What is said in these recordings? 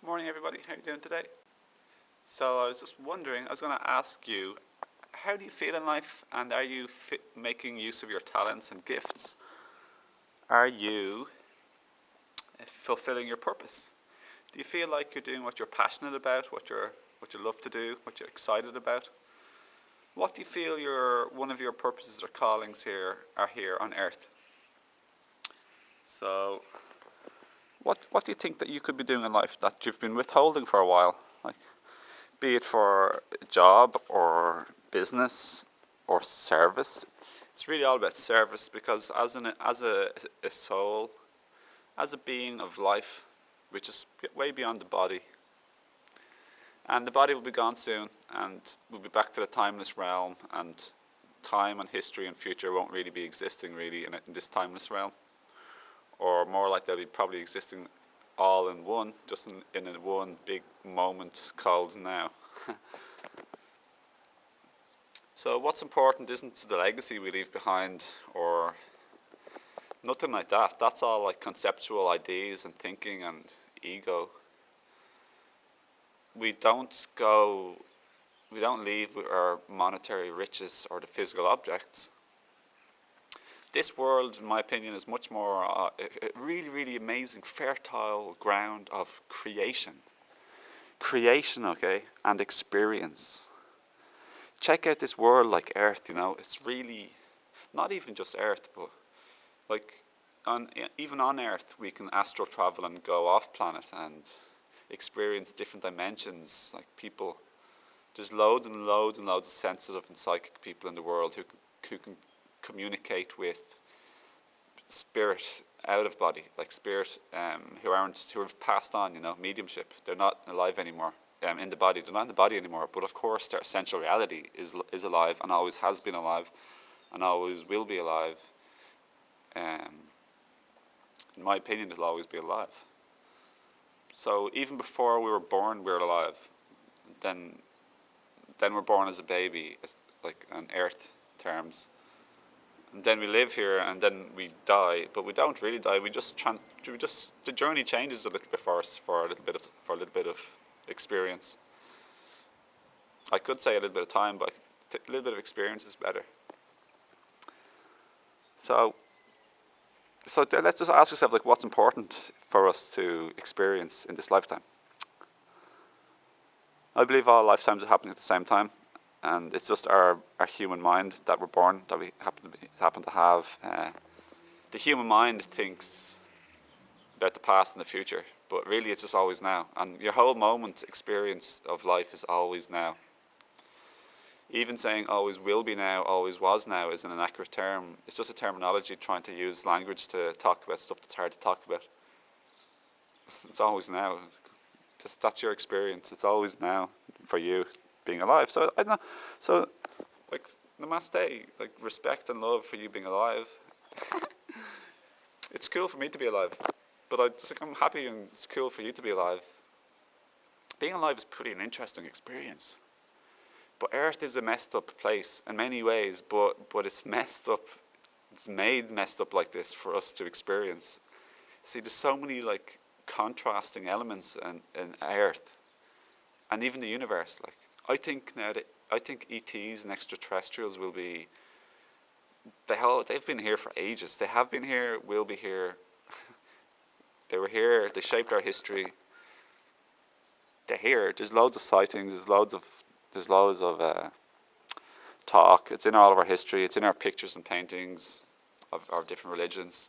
Morning everybody, how are you doing today? So I was just wondering, I was going to ask you, how do you feel in life and are you making use of your talents and gifts? Are you fulfilling your purpose? Do you feel like you're doing what you're passionate about, what you love to do, what you're excited about? What do you feel one of your purposes or callings are here on earth? So what do you think that you could be doing in life that you've been withholding for a while? Like, be it for a job or business or service. It's really all about service because as a soul, as a being of life, which is way beyond the body, and the body will be gone soon, and we'll be back to the timeless realm, and time and history and future won't really be existing really in this timeless realm, or more like they'll be probably existing all in one, just in a one big moment called now. So what's important isn't the legacy we leave behind or nothing like that. That's all like conceptual ideas and thinking and ego. We don't leave with our monetary riches or the physical objects. This world, in my opinion, is much more a really, really amazing, fertile ground of creation. Creation, okay, and experience. Check out this world like Earth, it's really, not even just Earth, but like, even on Earth, we can astral travel and go off planet and experience different dimensions, like people. There's loads and loads and loads of sensitive and psychic people in the world who can communicate with spirit out of body, like spirit who have passed on, mediumship. They're not alive anymore in the body. They're not in the body anymore, but of course their essential reality is alive and always has been alive and always will be alive. In my opinion, it'll always be alive. So even before we were born, we were alive. Then we're born as a baby, like on Earth terms. And then we live here, and then we die, but we don't really die. The journey changes a little bit for us for a little bit of experience. I could say a little bit of time, but a little bit of experience is better. So let's just ask yourself, like, what's important for us to experience in this lifetime? I believe all lifetimes are happening at the same time, and it's just our human mind that we're born, that we happen to have. The human mind thinks about the past and the future, but really it's just always now. And your whole moment experience of life is always now. Even saying always will be now, always was now isn't an accurate term. It's just a terminology trying to use language to talk about stuff that's hard to talk about. It's always now. That's your experience. It's always now for you being alive. So I don't know. So like namaste, like respect and love for you being alive. It's cool for me to be alive, but I'm happy and it's cool for you to be alive. Being alive is pretty an interesting experience. But Earth is a messed up place in many ways, but it's messed up. It's made messed up like this for us to experience. See, there's so many like contrasting elements in Earth, and even the universe. Like I think ETs and extraterrestrials will be. They've been here for ages. They have been here. Will be here. They were here. They shaped our history. They're here. There's loads of sightings. There's loads of talk. It's in all of our history. It's in our pictures and paintings of our different religions.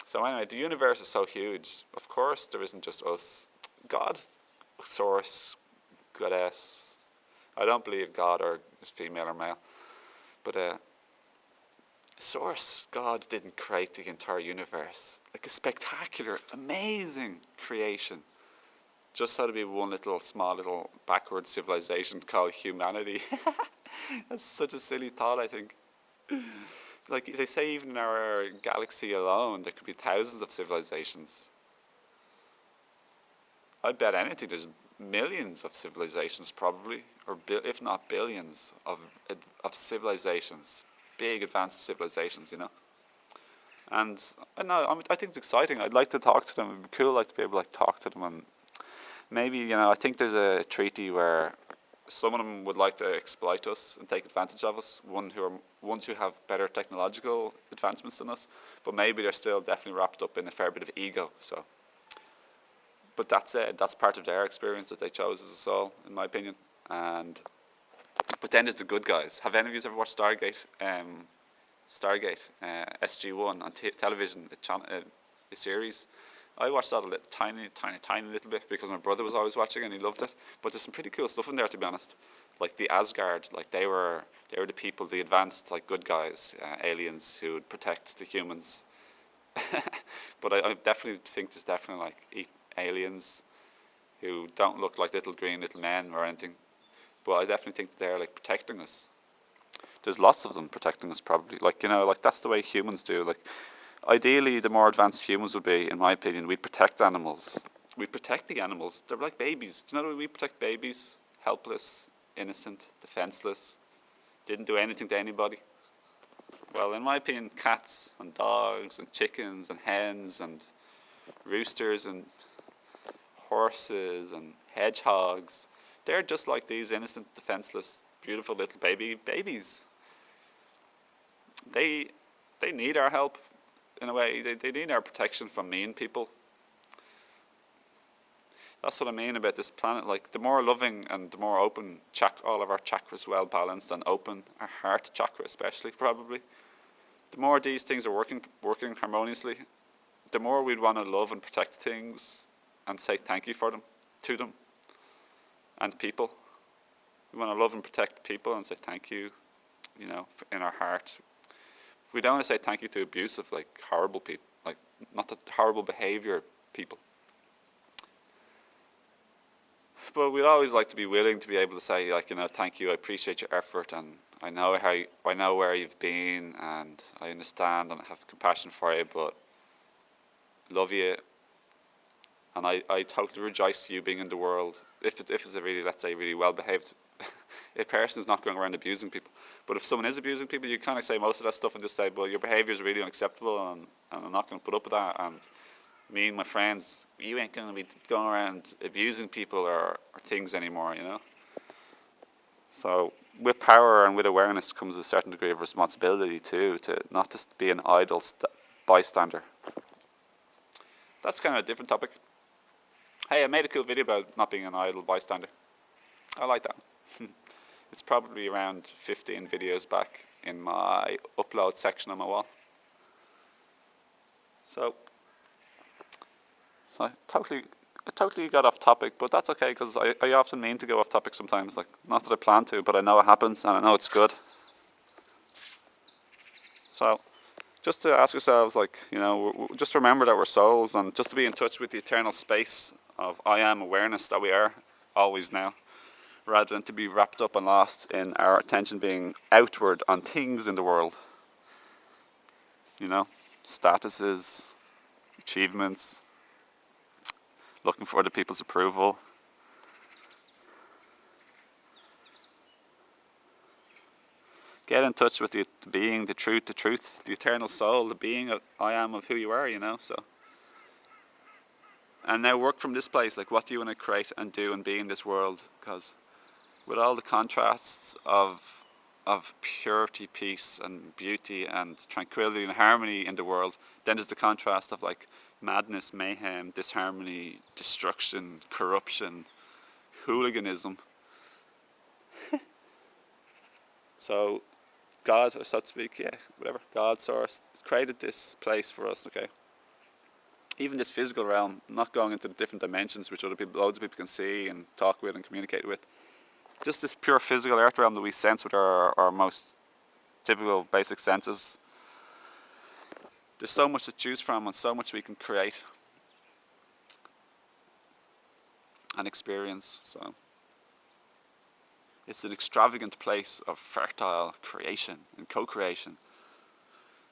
So anyway, the universe is so huge. Of course, there isn't just us. God, source, goddess. I don't believe God is female or male. But source, God didn't create the entire universe. Like a spectacular, amazing creation. Just so to be one small little backward civilization called humanity. That's such a silly thought, I think. Like they say, even in our galaxy alone, there could be thousands of civilizations. I bet anything there's millions of civilizations probably, or if not billions of civilizations, big advanced civilizations, And I know, I think it's exciting. I'd like to talk to them. It'd be cool, like, to be able to like talk to them, and maybe, you know, I think there's a treaty where some of them would like to exploit us and take advantage of us. Ones who have better technological advancements than us, but maybe they're still definitely wrapped up in a fair bit of ego. So, but that's it. That's part of their experience that they chose as a soul, in my opinion. And but then there's the good guys. Have any of you ever watched Stargate? SG-1 on television, a series. I watched that a little, tiny little bit because my brother was always watching and he loved it. But there's some pretty cool stuff in there, to be honest. Like the Asgard, like they were the people, the advanced, like, good guys, aliens who would protect the humans. But I definitely think there's definitely like aliens who don't look like little green little men or anything. But I definitely think that they're like protecting us. There's lots of them protecting us, probably. Like, you know, like that's the way humans do. Like, ideally, the more advanced humans would be, in my opinion, we'd protect animals. We'd protect the animals. They're like babies. Do you know the way we protect babies? Helpless, innocent, defenseless, didn't do anything to anybody. Well, in my opinion, cats and dogs and chickens and hens and roosters and horses and hedgehogs, they're just like these innocent, defenseless, beautiful little babies. They need our help in a way. They need our protection from mean people. That's what I mean about this planet. Like, the more loving and the more open all of our chakras well balanced and open, our heart chakra especially, probably, the more these things are working harmoniously, the more we'd want to love and protect things and say thank you for them, to them, and people. We want to love and protect people and say thank you, you know, in our heart. We don't want to say thank you to abusive, like, horrible people, like, not the horrible behavior people. But we'd always like to be willing to be able to say, like, you know, thank you, I appreciate your effort, and I know where you've been, and I understand, and I have compassion for you, but love you, and I totally rejoice to you being in the world. If it's a really, let's say, really well behaved a person is not going around abusing people. But if someone is abusing people, you kind of say most of that stuff and just say, well, your behaviour is really unacceptable, and I'm not going to put up with that, and me and my friends, you ain't going to be going around abusing people or things anymore, you know. So with power and with awareness comes a certain degree of responsibility too, to not just be an idle bystander. That's kind of a different topic. Hey, I made a cool video about not being an idle bystander. I like that. It's probably around 15 videos back in my upload section on my wall. So I totally got off topic, but that's okay, because I often mean to go off topic sometimes. Like, not that I plan to, but I know it happens and I know it's good. So just to ask yourselves, like, you know, just remember that we're souls, and just to be in touch with the eternal space of I am awareness that we are always now, rather than to be wrapped up and lost in our attention being outward on things in the world. You know, statuses, achievements, looking for other people's approval. Get in touch with the being, the truth, the eternal soul, the being of I am of who you are, you know. So, and now work from this place. Like, what do you want to create and do and be in this world? Because with all the contrasts of purity, peace, and beauty, and tranquility and harmony in the world, then there's the contrast of, like, madness, mayhem, disharmony, destruction, corruption, hooliganism. So God, or so to speak, yeah, whatever, God, source, created this place for us, okay? Even this physical realm, not going into the different dimensions which loads of people can see and talk with and communicate with. Just this pure physical earth realm that we sense with our most typical basic senses. There's so much to choose from and so much we can create and experience. So it's an extravagant place of fertile creation and co-creation.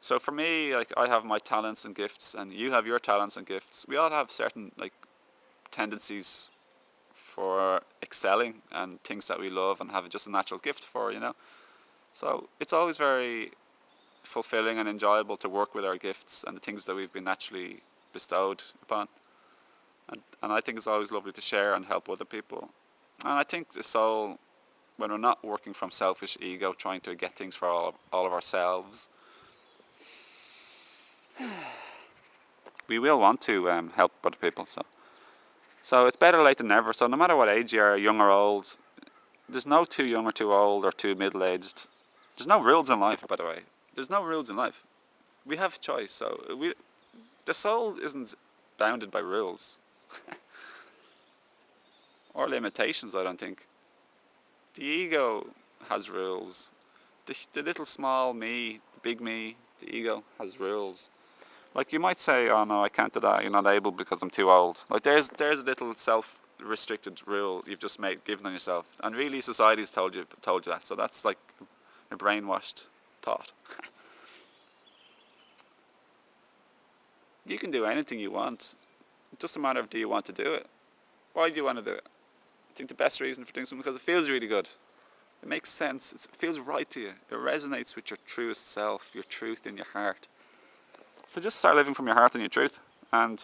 So for me, like, I have my talents and gifts, and you have your talents and gifts. We all have certain, like, tendencies for excelling and things that we love and have just a natural gift for, you know. So it's always very fulfilling and enjoyable to work with our gifts and the things that we've been naturally bestowed upon. And I think it's always lovely to share and help other people. And I think the soul, when we're not working from selfish ego, trying to get things for all of ourselves, we will want to help other people. So it's better late than never. So no matter what age you are, young or old, there's no too young or too old or too middle-aged. There's no rules in life, by the way. There's no rules in life. We have choice. So the soul isn't bounded by rules or limitations, I don't think. The ego has rules. The little small me, the big me, the ego has rules. Like you might say, oh no, I can't do that, you're not able because I'm too old. Like there's a little self-restricted rule you've just given on yourself. And really society's told you that. So that's like a brainwashed thought. You can do anything you want. It's just a matter of, do you want to do it? Why do you want to do it? I think the best reason for doing something because it feels really good. It makes sense. It feels right to you. It resonates with your truest self, your truth in your heart. So just start living from your heart and your truth. And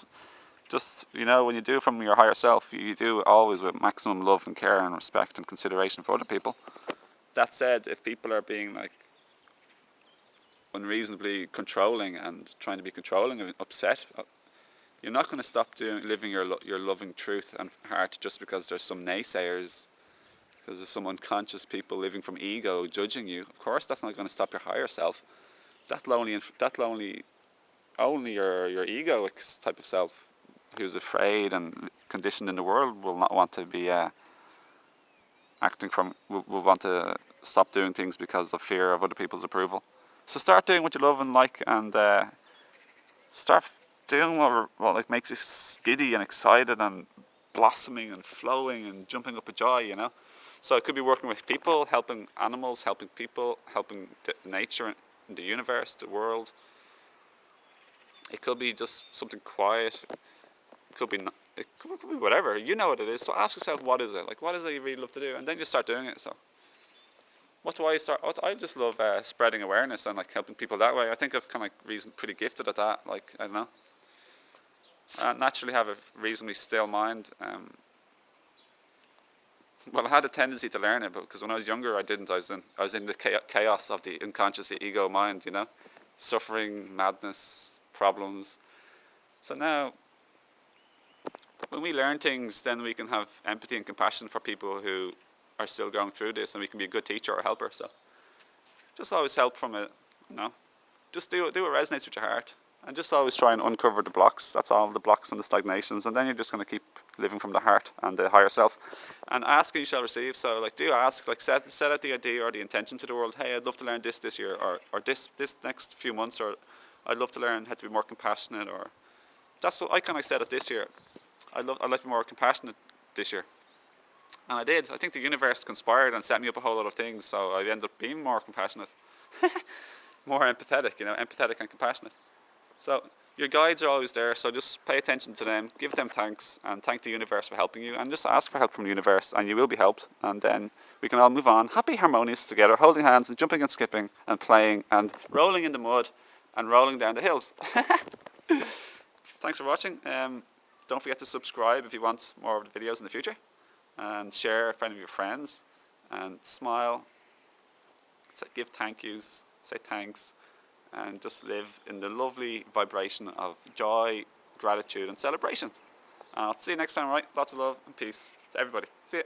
just, when you do it from your higher self, you do it always with maximum love and care and respect and consideration for other people. That said, if people are being like unreasonably controlling and trying to be controlling and upset, you're not going to stop living your loving truth and heart just because there's some naysayers, because there's some unconscious people living from ego judging you. Of course, that's not going to stop your higher self. Only your egoic type of self, who's afraid and conditioned in the world, will not want to be will want to stop doing things because of fear of other people's approval. So start doing what you love and like, and start doing what makes you giddy and excited and blossoming and flowing and jumping up with joy, So it could be working with people, helping animals, helping people, helping nature, the universe, the world. It could be just something quiet. It could be whatever. You know what it is. So ask yourself, what is it? Like, what is it you really love to do? And then you start doing it. So what do I start? I just love spreading awareness and like helping people that way. I think I've kind of pretty gifted at that. Like, I don't know. I naturally have a reasonably still mind. Well, I had a tendency to learn it, but because when I was younger, I didn't. I was in the chaos of the unconscious, the ego mind. Suffering, madness, problems. So now, when we learn things, then we can have empathy and compassion for people who are still going through this, and we can be a good teacher or helper. So just always help from it. Just do what resonates with your heart. And just always try and uncover the blocks. That's all, the blocks and the stagnations. And then you're just going to keep living from the heart and the higher self. And ask and you shall receive. So do ask, set out the idea or the intention to the world. Hey, I'd love to learn this year, or this next few months, or I'd love to learn how to be more compassionate. Or that's what I kind of said it this year. I'd like to be more compassionate this year. And I did. I think the universe conspired and set me up a whole lot of things. So I ended up being more compassionate. More empathetic, empathetic and compassionate. So your guides are always there, so just pay attention to them, give them thanks, and thank the universe for helping you, and just ask for help from the universe, and you will be helped, and then we can all move on, happy, harmonious together, holding hands, and jumping and skipping, and playing, and rolling in the mud, and rolling down the hills. Thanks for watching. Don't forget to subscribe if you want more of the videos in the future, and share with any of your friends, and smile, give thank yous, say thanks, and just live in the lovely vibration of joy, gratitude and celebration. I'll see you next time, right? Lots of love and peace to everybody. See ya.